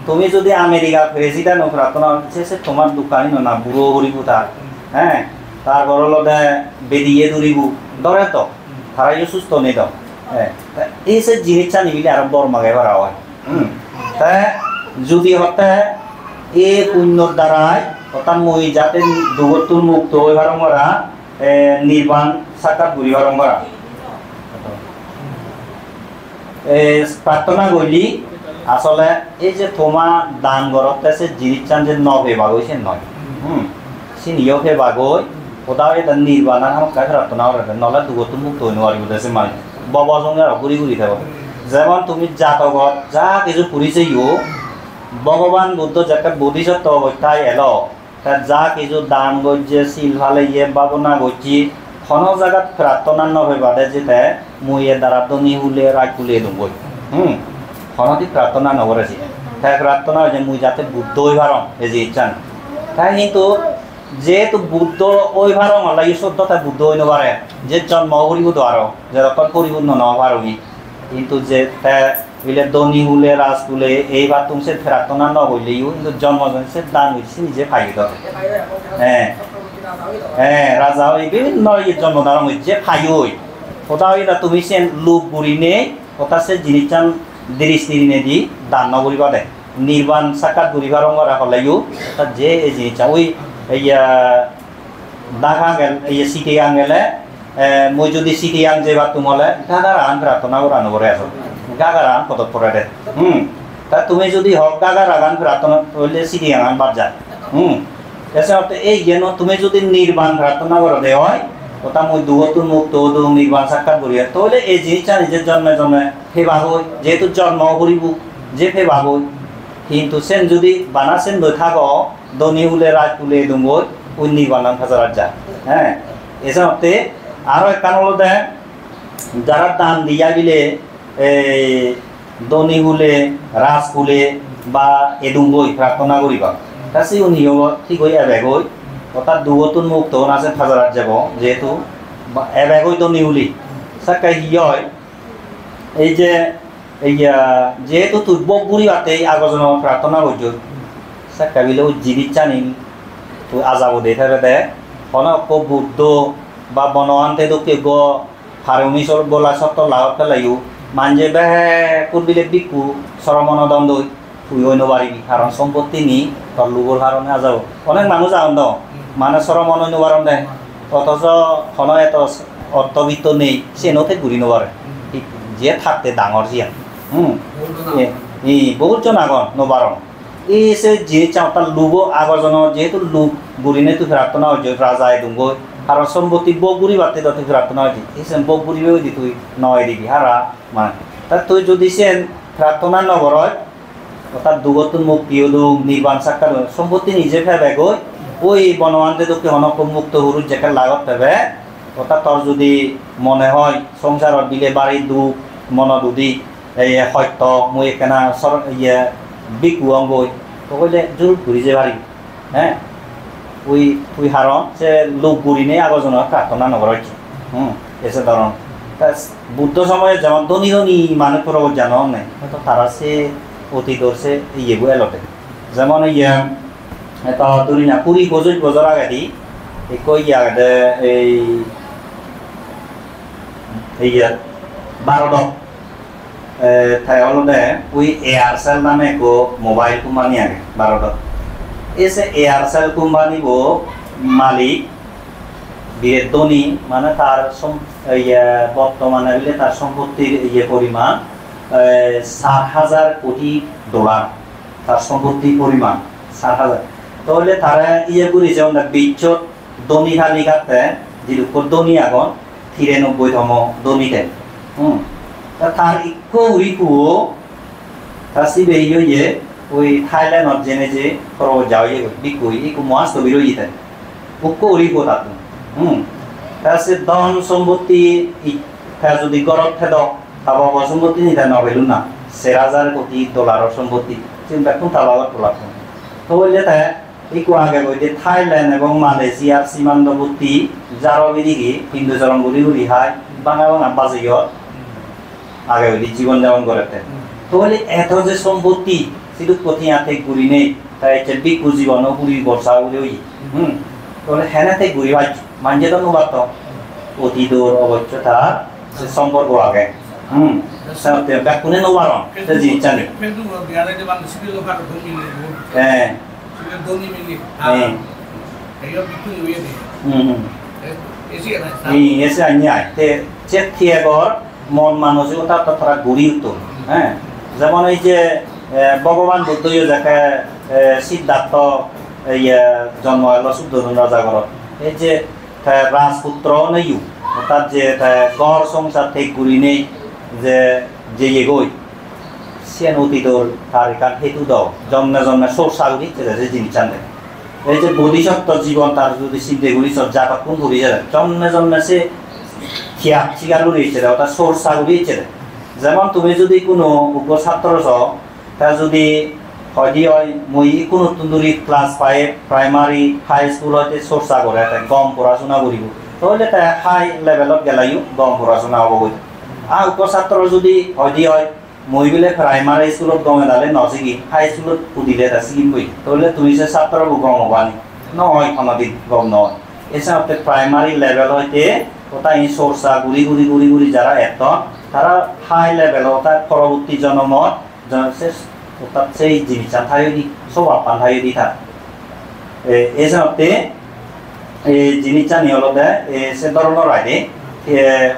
তুমি যদি আমেরিকা প্রেসিডেন্ট প্রার্থনা হচ্ছে সে তোমার দোকানি না বুড়ো হরিব তার হ্যাঁ তার ঘর লদে বেরিয়ে দৌড়িব ধরে তো তারাই সুস্থ নেই তো এই সে জিনিসটা নিবিলে আরো বড় মাগে করা হয় তা যদি হতে এই পুণ্যর দ্বারাই অর্থাৎ মই যাতে দুগতুর মুক্ত হয়ে ভারঙ্গরা নির্বাণ সাক্ষাৎ ঘুরি ভারঙ্গরা প্রার্থনা করলি আসলে এই যে তোমার দান গরতে সে জিনিসটা যে নভে বাগই সে নয় সে নিয়েও ফে বাগই ওটাও এটা নির্বাণ কাজ প্রার্থনা করে নলে দুগতুর মুক্ত হয়ে নোৱাৰিব দেশে মানে বাবা সঙ্গে ঘুরি ঘুরি থাকো যেমন তুমি জাতকত যা কিছু ফুরিছে ভগবান বুদ্ধ যাকে বোধিসত্ত্ব অবস্থায় এলো তার যা কিছু দান গজ্জে শিল ভালে ইয়ে ভাবনা গজ্জি কোনো জায়গাত প্রার্থনা নভে বাদে যেতে মুই এর দ্বারা দনি হুলে রাগ তুলে দেবই খনতি প্রার্থনা নকরেছি তাই প্রার্থনা হয়েছে মুই যাতে বুদ্ধ হই ভারম এই যে ইচ্ছান তাই কিন্তু যেহেতু বুদ্ধ ওই ভারম হল এই সত্যতা বুদ্ধ হই নপারে যে জন্ম করিব তো আরো যে রকম পরিপূর্ণ ন পারি কিন্তু যে বিলে দনি হুলে রাজ তুলে এইবার তুমি সে প্রার্থনা ন হইলেও কিন্তু জন্মজন সে দান হইছে নিজে ফাইদ হ্যাঁ হ্যাঁ রাজা হই বিভিন্ন জন্মদান হইছে ফাই হই ওটা হইলা তুমি সে লোক গুড়ি নেই ওটা সে জিনিস দৃষ্টি দি দান ন করিবা দে নির্বাণ সাক্ষাৎ করিবার অঙ্গরা হলেও ওটা যে এই জিনিসটা ওই দেখা গেল এই সিটি আন গেলে মই যদি সিটি আন যেবার তোমালে গাগারান প্রার্থনা করানো করে আসো গাগারান পদত পড়ে দে তা তুমি যদি হক গাগারাগান প্রার্থনা করলে সিটি আন বাদ যায় এছাড়া এই জ্ঞান তুমি যদি নির্বাণ প্রার্থনা করে দে হয় ওটা মই দুহতুন মুক্ত নির্বাণ সাক্ষাৎ করি তাহলে এই জিনিসটা নিজের জন্মে জন্মে ফেবা হই যেহেতু জন্ম করিব যে ফেবা হই কিন্তু সেন যদি বানা সেন দই থাক দনি হুলে রাজ তুলে দুঙ্গই ওই নির্বাণ ফাজার যায় হ্যাঁ এছাড়াতে আরো একখান হলো দেখ যারা দান দিয়া দিলে দনি হুলে রাজ ফুলে বা এদুঙ্গই প্রার্থনা করিবা তা সেই নিয়ম ঠিক হয়ে এবেগই অর্থাৎ দুগতুন মুক্ত আছে ফাজার যাব যেহেতু এবেগই দনি হুলি সাকাই হয় এই যে যেহেতু তুই বকবুড়ি বাতে আগজন প্রার্থনা করছ সাকা বিলে ওই জিনিস জানিল তুই আজাবো দে ফেরে দে অনেক বুদ্ধ বা বনওয়ান্তে তো কেউ ফারমি সর বলা সত্য লাভত পেলাইও মানজে বেহে কুরবিলে বিকু সরমন দণ্ড তুই অন্য পারিবি কারণ সম্পত্তি নি তোর লোকের কারণে আজাব অনেক মানুষ যাওন দ মানে সরমন অন্য পারন দেয় অথচ কোনো এত অর্থবিত্ত নেই সে নথে ঘুরি নবারে যে থাকতে ডাঙর জিয়ান বহুতজন আগন নবারণ এই সে জিনিসটা তার লুব আগরজন যেহেতু লুব গুড়িনে তুই প্রার্থনা হয়েছে রাজা দুঙ্গ কারণ সম্পত্তি বকগুড়ি বাড়তে তুই প্রার্থনা হয়েছে এই সে বকগুড়ি দি তুই নয় দিবি হারা মানে তা তুই যদি সে প্রার্থনা নগর হয় তার দুগতুন মুক্তি নির্বাণ সাক্ষাৎ সম্পত্তি নিজে ফেবে গই ওই বনওয়ানতে তোকে অনক মুক্ত হরু যেটা লাগত পেবে ওটা তোর যদি মনে হয় সংসারত দিলে বাড়ি দুখ মন দুদি এই সত্য মই এখানে বিকু অঙ্গই তবে জোর ঘুরি যে পারি হ্যাঁ ওই তুই হারণ সে লোক ঘুরি নেই আগজন প্রার্থনা নগর হচ্ছে এসে ধরন বুদ্ধ সময়ে যেমন ধনী ধনী মানুষ পর জানো নাই হয়তো তারা সে অতীতর সে ইয়েবু এলতে যেমন এটা ধরি না 20-25 বছর আগে দি কই আগে এই ভারতত তাই হলো দে ওই এয়ারসেল নামে একো মোবাইল কোম্পানি আগে ভারতত এসে এয়ারসেল কোম্পানি বো মালিক বিয়ের ধনী মানে তার বর্তমানে তার সম্পত্তির পরিমাণ 7,000 কোটি ডলার তার সম্পত্তির পরিমাণ 7,000 তাহলে তারা করেছে বিশ্বত ধনী তালিকাতে যেরকম ধনী আগন 93তম ধনীতে তার ইকো উইকুও তার সিবে ওই থাইল্যান্ডত যেনে যে যাওয়াই বিকুই ইকো মাছ তো বিরোধী উক্কো উড়িকো তাত তার সে ধন সম্পত্তি যদি গরত থেদ তাবা সম্পত্তি নিতে নবেলু না 1,000 কোটি ডলারের সম্পত্তি চিন্তা কোন তাবাগত তোলা তো বললে তাই ইকো আগে বইতে থাইল্যান্ড এবং মালয়েশিয়ার সীমান্তবর্তী যার বিদিকে হিন্দু চরণ গুলি গুলি হায় বাঙা বাঙা বাজিও আগে ওই জীবনযাপন করতে তো বলে এত যে সম্পত্তি সেটু প্রতি হাতে ঘুরি নেই তাই বিকু জীবন ঘুরি বর্ষা বলে ওই তাহলে হেনাতে ঘুরি ভাই মানজে তো নবাত অতীতর অবশ্য তার সম্পর্ক আগে ব্যাকুনে নবারণ সে জিনিস জানি হ্যাঁ এসে আনি আইতে চেক থিয়েগর মন মানসিকতা তারা গড়ি উঠত হ্যাঁ যেমন এই যে ভগবান বুদ্ধ যাকে সিদ্ধার্থ জন্ম হল শুদ্ধধন রাজাগরত এই যে রাজপুত্র নেই অর্থাৎ যে গড় সংসার থেকে ঘুরি নেই যে গই সে অতীতর তার এখান হেতু দাও জন্মে জন্মে সোর সাগরি যে জিনিস জানে এই যে বোধিসত্ত্ব জীবন তার যদি সিদ্ধে ঘুরি সব যা কোন ঘুরি যায় জন্মে জন্মে সে খিয়া শিকার উড়িয়েছে অর্থাৎ সোর সাগরিয়েছে যেমন তুমি যদি কোনো উপছাত্র তা যদি হয় মই কোনো তুন্দুরি ক্লাস 5 প্রাইমারি হাই স্কুল হইতে চর্চা করে গম পড়াশোনা করিব তাহলে তাই হাই লেভেলত গেলাইও গম পড়াশোনা হব উপছাত্ৰ যদি হয় মই বোলে প্ৰাইমাৰী স্কুলত গমে দালে নচিকি হাই স্কুলত সুধিলে চিকিমবই তাহলে তুমি যে ছাত্ৰবোৰ গম হবানি নহয় কোনোদিন গম নহয় এসাতে প্রাইমারি লেভেল হইতে ওটা এই সোর্সা গুড়ি যারা এত তারা হাই লেভেল ওটা পরবর্তী জন্মত ওটা সেই জিনিসটা থাকি সব আপান থাকি থাক এসাতে এই জিনিসটা নিয়লতে সে ধরনের আইডে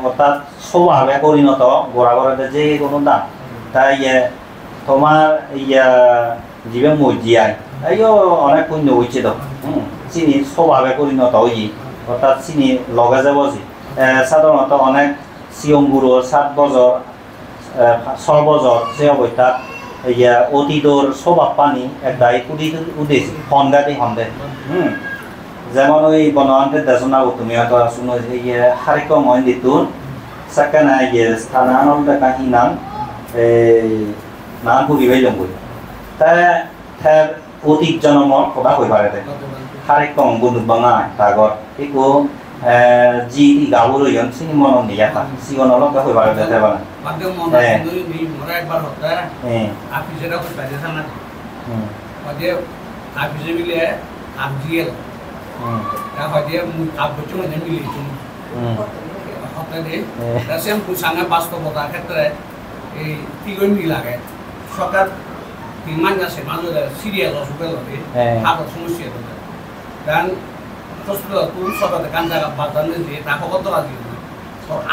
অর্থাৎ স্বভাবে পরিণত গোড়া গোড়াতে যে কোনো দাম তাই তোমার ইয়া জীবে মজিয়ায় তাইও অনেক পুণ্য হয়েছে তো চিনি স্বভাবে পরিণত হই অর্থাৎ চিনি লগে যাব সাধারণত অনেক সিয়মগুরো 7 বছর 6 বছর সে অবস্থাত ইয়া অতীতর স্বভাব পানি একদাই উঠেছে হন্দে যেমন ওই বনহান্তে দেশনা তুমি হয়তো শুনো ইয়ে হারিক মন্দিরটোর সেখানে ইয়ে স্থানানল দেখা হিনাম নাম পুরিবাই লঙ্গুই তাই অতীত জন্মৰ কথা কৈ পাৰে হাৰিক বন্ধু বাঙা তাগৰ একো যি গাঁৱলৈ চিনি মনত নিয়া চিগন অলপ কৈ পাৰে দেখাই পালে বাস্তবতাৰ ক্ষেত্রে এই কি কৰি মিলাগে সরকার মান আছে মানুষ সিরিয়াল হসপিটাল হবে হাতত সমস্যা হবে কারণ হসপিটাল কোন সরকার কান জায়গা বাজানে যে তাকে কত রাজি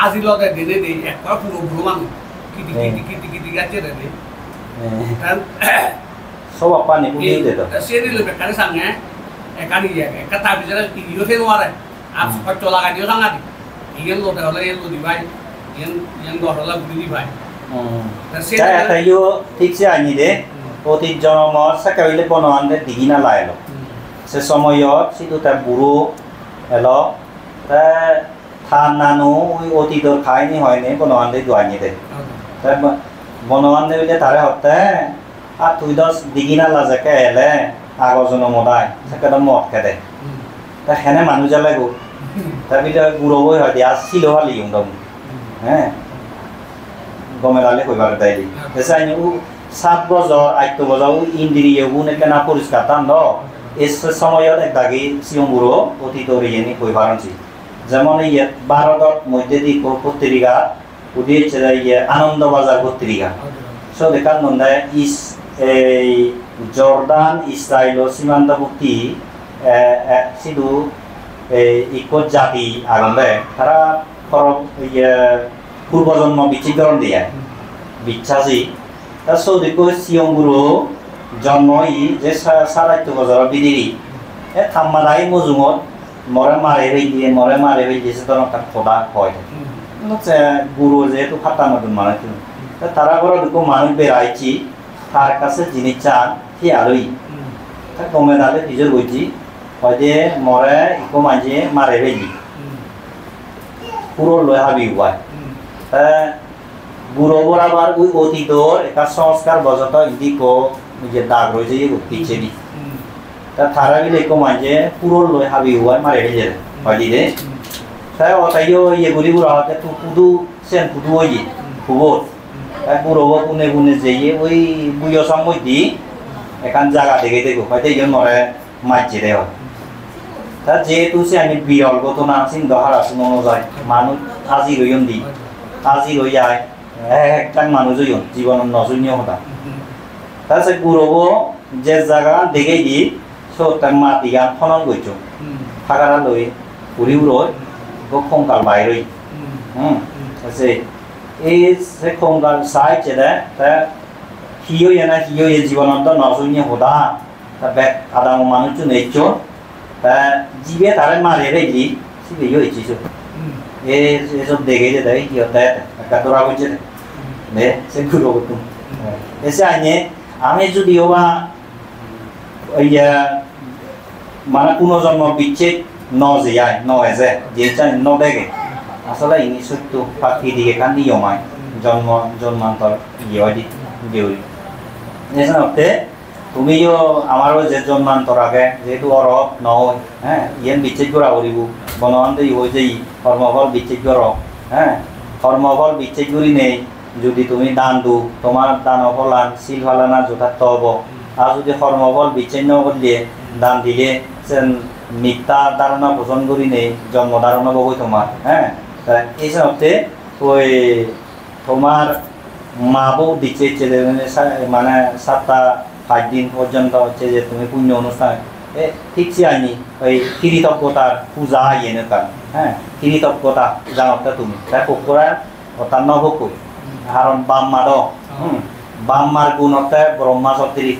আজি লগে দিনে দেই একবার পুরো পুরো মানুষ কিটি গাছে রে কারণ সব পানি পুড়িয়ে দিত সেরি লোক কানে সামনে একানি এক কথা বিচারে ইও ফেল মারে আর কত লাগা দিও সাঙ্গা দি ইয়েন লোতে হলে ইয়েন লোদি ভাই ইয়েন গহলা গুলি ভাই তাইও ঠিকছে আনি দে অতীত জন্মত সাকাইলে বনহান্তে দিগিনা লাইল সে সময়ত সিদুটা বুড়ো এলো তা থান নানু ওই অতীতর খাইনি হয়নি বনহান্তে দুয়ানি দে তাই বনহান্তে বলে তারে হতে আর তুই দশ দিগিনা লাজাকে এলে আগর জন্মদায় সেটা মদ খেদে তা হেনে মানুষ জ্বালাই গো তার বিলে গুড়ো বই হয় দিয়া ছিল হালি দম হ্যাঁ গমে লালে কইবার দাইলি এসাই উ 7 বছর 8 বছর ইন্দ্রিয় গুণে কেনা পরিষ্কার তান দ এস সময়ত একদাগি সিয়মগুরো অতীতর ইয়েনি কইবারছি যেমন এই ভারতত মধ্যে দি পত্রিকা উদিয়েছে ইয়ে আনন্দ বাজার পত্রিকা সো দেখান নন্দায় ইস এই জর্দান ইসরায়েল সীমান্তবর্তী সিধু ইকট জাতি আগলে তারা পূর্বজন্ম বিচিত্রণ দিয়ে বিশ্বাসী তার সৌদিক সিয়মগুরু জন্ম যে 8.5 বছর বিদিরি থাম্মাদাই মজুমত মরে মারে দিয়ে সে ধরনের একটা খোদা হয় গুরু যেহেতু খাতা নতুন মানুষ তারা করে দুটো মানুষ বেড়াইছি তার কাছে জিনিস চান সে আলোই তা কমে দালে নিজের বইছি হয়তো মরে ইকো মাঝে মারে বেজি পুরো লয় হাবি হয় বুড়োবর আবার ওই অতীতর একটা সংস্কার বজত ইদিকো যে দাগ রয়েছে পিছে দি তা থারা বিলে কো মাঝে পুরো লয় হাবি হয় মারে বেজে হয়দি দে তাই অতাইও ইয়ে গুলি বুড়া হতে তু পুদু সেন পুদু ওই খুবত তাই বুড়োবো পুনে যেয়ে ওই বুয়ো সময় দি এখান জায়গা দেখে দেখো হয়তো এই জন্য মরে মাঝে দে হয় তা যেহেতু সে আমি বিরল ঘটনা চিন্তা হারা শুনো যায় মানুষ আজি রইন দি আজি রই যায় একটা মানুষ হইন জীবন নজনীয় হতা তাছে গুরব যে জায়গা দেখে দি সব মাটি গান খনন করছো থাকারা লই উড়ি উড়ই খংকাল বাইরই আছে এই সে খংকাল সাই চেদা তা হিও জীবনত নজনীয় হতা তা ব্যাক আদাম মানুষ নেইছো তা জিবে তারে মারে রেজি সিবে হইছিস এসব দেখে যে দেয় কি হতে একটা তোরা বলছে নে সে ঘুরো তো এসে আইনে আমি যদিও বা ওই মানে পুনর্জন্ম বিচ্ছেদ ন যায় ন এসে যে ন দেখে আসলে ইনি সত্য পাখি দিকে কান নিয়মায় জন্মান্তর ইয়ে হয় দিয়ে এসে তুমিও আমারও যে জন্মান্তর আগে যেহেতু অরব নয় হ্যাঁ ইয়েন বিচ্ছেদ করা করিব বনহান্তে হয়ে যাই কর্মফল বিচ্ছেদ কর হ্যাঁ কর্মফল বিচ্ছেদ করি নেই যদি তুমি দান দু তোমার দান ফলান শিল ফালানা যথার্থ হব আর যদি কর্মফল বিচ্ছিন্ন করলে দান দিলে মিথ্যা ধারণা পোষণ করি নেই জন্ম ধারণা বই তোমার হ্যাঁ এই সাথে ওই তোমার মা বউ দিচ্ছে মানে 7-5 দিন পর্যন্ত হচ্ছে যে তুমি পুণ্য অনুষ্ঠান ঠিকছে আইনি ওই কৃতজ্ঞতার পূজা আইনে কারণ হ্যাঁ কৃতজ্ঞতা জানতে তুমি তাই পকরা ওটার নবকই কারণ বাম্মার বাম্মার গুণ হতে ব্রহ্মা সত্রী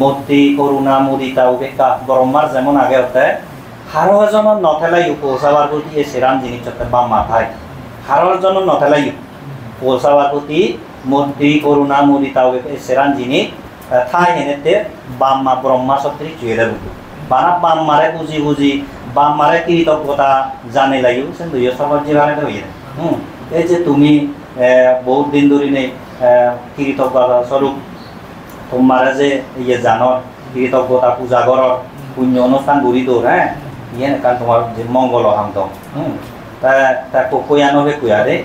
মূর্তি করুণা মুদিতা উপেক্ষা ব্রহ্মার যেমন আগে হতে হারো এজনের নথেলাই পৌঁছাবার প্রতি এই সেরাম জিনিস হতে বাম্মা ঠাই হারো এজনের নথেলাই পৌঁছাবার প্রতি মূর্তি করুণা মুদিতা উপেক্ষা এই সেরাম জিনিস ঠাই এনেতে বাম্মা ব্রহ্মা সত্রী চুয়ে দেব বানা বাম্মারে বুঝি বুঝি বাম্মারে কৃতজ্ঞতা জানে লাগিও সে দুই সবার জীবনে হয়ে এই যে তুমি বহুত দিন ধরে নেই কৃতজ্ঞতা স্বরূপ তোমার যে ইয়ে জানো কৃতজ্ঞতা পূজা করার পুণ্য অনুষ্ঠান ঘুরি দৌড় হ্যাঁ ইয়ে কারণ তোমার যে মঙ্গল হান্ত তা কয়ানো কুয়া রে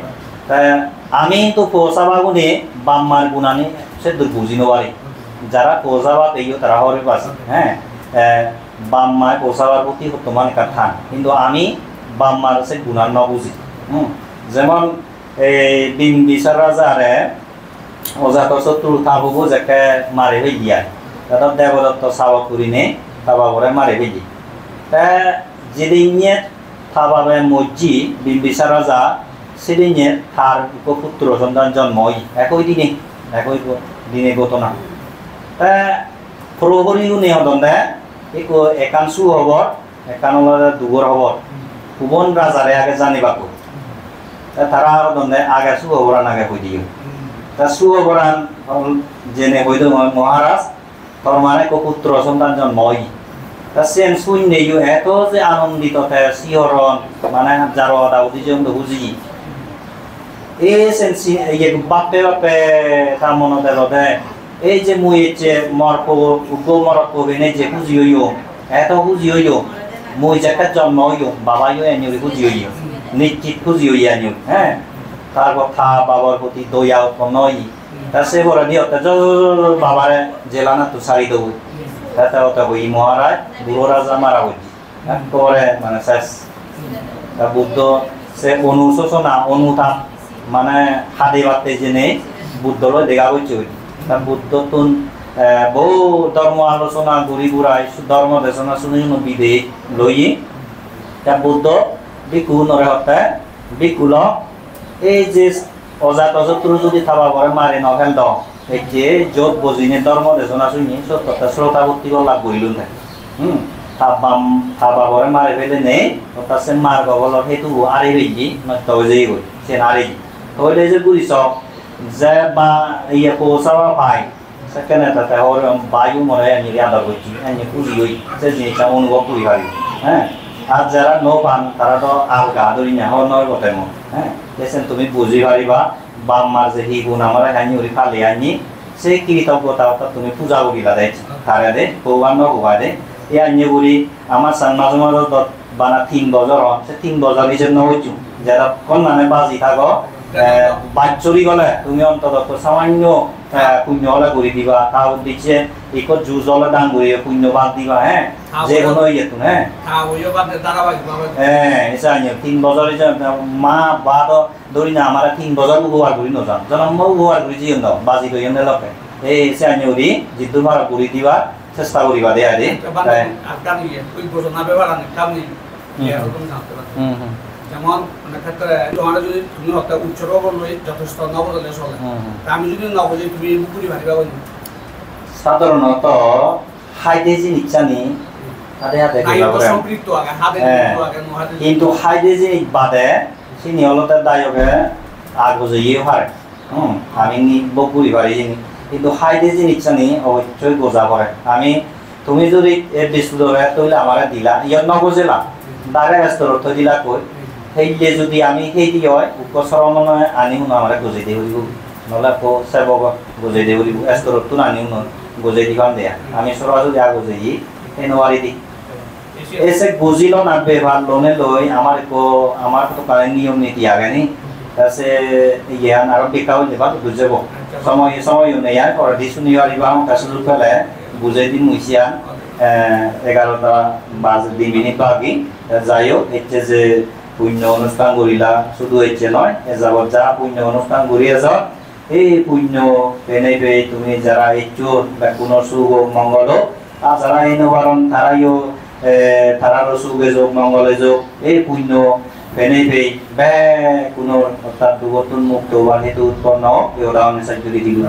তা আমি তো পৌঁছাবা গুণে বাম্মার গুণানি সে বুঝি নেবারি যারা পৌঁছাবা পেয়েও তারা হরে পাশে হ্যাঁ বাম্মায় পৌঁছাবার প্রতি তোমার একটা থান কিন্তু আমি বাম্মার সে গুণার ন বুঝি যেমন এই বিম্বিসার রাজারে অজাত শত্রু থাবো যাকে মারে হয়ে গিয়া তাদের দেবদত্ত সাবক করিনে থাবাবরে মারে হয়ে তা যেদিন থাবাবে মজ্জি বিম্বিসার রাজা সেদিন তার উপপুত্র সন্তান জন্ম একই দিনে ঘটনা তা প্রহরী গুণে হদন্দে একান সু হবর একান দুগর হবর ভুবন রাজারে আগে জানিবাকো তারা হদন্দে আগে সু হবরান আগে হয়ে দিও তা সু হবরান জেনে হইদ মহারাজ তোর মানে পুত্র সন্তান জন্ম তা সেন শূন্য এত যে আনন্দিত শিহরণ মানে যার দাউদি জন্য বুঝি এই সেন বাপে বাপে তার মনে দেবে এই যে মুই যে মরপ মরক কবিনে যে খুঁজি হইও এত খুঁজি হইও মুই যে একটা জন্ম হইও বাবাইও এনিও খুঁজি হইও নিশ্চিত খুঁজি হই আনিও হ্যাঁ তারপর থা বাবার প্রতি দয়া উৎপন্ন হই তা সে বলে দিও বাবারে জেলানা তো ছাড়ি দেবো তাতে ওটা হই মহারাজ বুড়ো রাজা মারা হইছি পরে মানে শেষ তা বুদ্ধ সে অনুশোচনা অনুতাপ মানে হাতে বাতে জেনে বুদ্ধলৈ দেখা হইছে হই বুদ্ধ তুন বহু ধর্ম আলোচনা ঘুরি ঘুরাই ধর্ম দেশনা শুনি বিদে লই তা বুদ্ধ বিকু নরে হতে বিকুল এই যে অজাত শত্রু যদি থাবা করে মারে নভেল দ এই যে যত বজিনে ধর্ম দেশনা শুনি সত্যতা শ্রোতা ভক্তি লাভ করিলুন থাকে থাবা করে মারে ফেলে নেই ওটা সে মার গবল হেতু আরে হইছি নষ্ট হয়ে যাই গই সে আরে হইলে যে বুঝিস যে বা ইয়ে পৌঁছাবা পায় সেখানে তাতে ওর বায়ু মনে হয় আমি আদর করছি আমি খুঁজি হই সে জিনিসটা অনুভব করি পারি হ্যাঁ আর যারা নো পান তারা তো আর গা ধরি না হওয়ার নয় কথা মন হ্যাঁ দেখছেন তুমি বুঝি পারিবা বাম্মার যে হি গুণ আমার হানি উড়ি ফালে আনি সেই কৃতজ্ঞতা তুমি পূজা করিলা দেয় তারা দে ভগবান হওয়া দে এই আনি বলি আমার সান মাঝে মাঝে বানা 3 বছর সে 3 বছর হিসেবে নহইছু যারা কোন মানে বাজি থাকো বাচ্চরি গলে তুমি অন্তত সামান্য পুণ্য হলে করে দিবা তাও দিচ্ছে এক জুজ হলে দান করে পুণ্য বাদ দিবা হ্যাঁ যে কোনো ইয়ে তুমি হ্যাঁ হ্যাঁ এসে 3 বছর মা বাদ ধরি না আমার 3 বছর উপহার করি নজান জন্ম উপহার করি জিয়ন দাও বাজি করি লোকে এই এসে আনি ওরি জিদ্দু ভাড়া করে দিবা চেষ্টা করিবা দেয়া দে যেমন ক্ষেত্রে তোমার যদি তুমি হত্যা উচ্চরোগ লই যথেষ্ট নবদলে চলে আমি যদি নবদলে তুমি পুকুরি ভাবিবা বলি সাধারণত হাইড্রোজেন ইচ্ছানি হাতে হাতে সম্পৃক্ত আগে হাতে আগে কিন্তু হাইড্রোজেন বাদে চিনি হলতে দায়কে আগজে হয় আমি নি বকুরি পারি কিন্তু হাইড্রোজেন ইচ্ছানি অবশ্যই গোজা করে আমি তুমি যদি এ বিস্কুট তৈলে আমার দিলা ইয়ার নগজেলা ডাইরেক্ট স্তরত দিলা কই সেইলে যদি আমি সেই দি হয় উপচরণ আনিও ন আমার গজে দিয়ে দিব নহলে আকৌ সেবক গজে দিয়ে দিব স্তরতো আনিও ন গজে দিবান দেয়া আমি সরা যদি আগজে ই সেই নোৱাৰি দি এসে বুঝিল না ব্যবহার লোনে লই আমার তো কারণ নিয়ম নীতি আগে নি আছে ইয়ান আর বেকাও নেবা বুঝাবো সময় নেয়া আর দিছুনি আর ইবা আমার কাছে ফেলে বুঝাই দিন মুইছিয়ান 11টা বাজে 2 মিনিট বাকি যাইও এতে যে পুণ্য অনুষ্ঠান করিলা শুধু এতে নয় যাবত যা পুণ্য অনুষ্ঠান করিয়া যাও এই পুণ্য পেনাইবে তুমি যারা ইচ্ছুক বা কোনো সুখ মঙ্গল আর যারা এই নবারণ তারাইও তারারও সুখে যোগ মঙ্গলে যোগ এই পুণ্য পেনাইবে বে কোনো অর্থাৎ দুর্ঘটন মুক্ত বা হেতু উৎপন্ন এই উদাহরণে সাহায্য দিল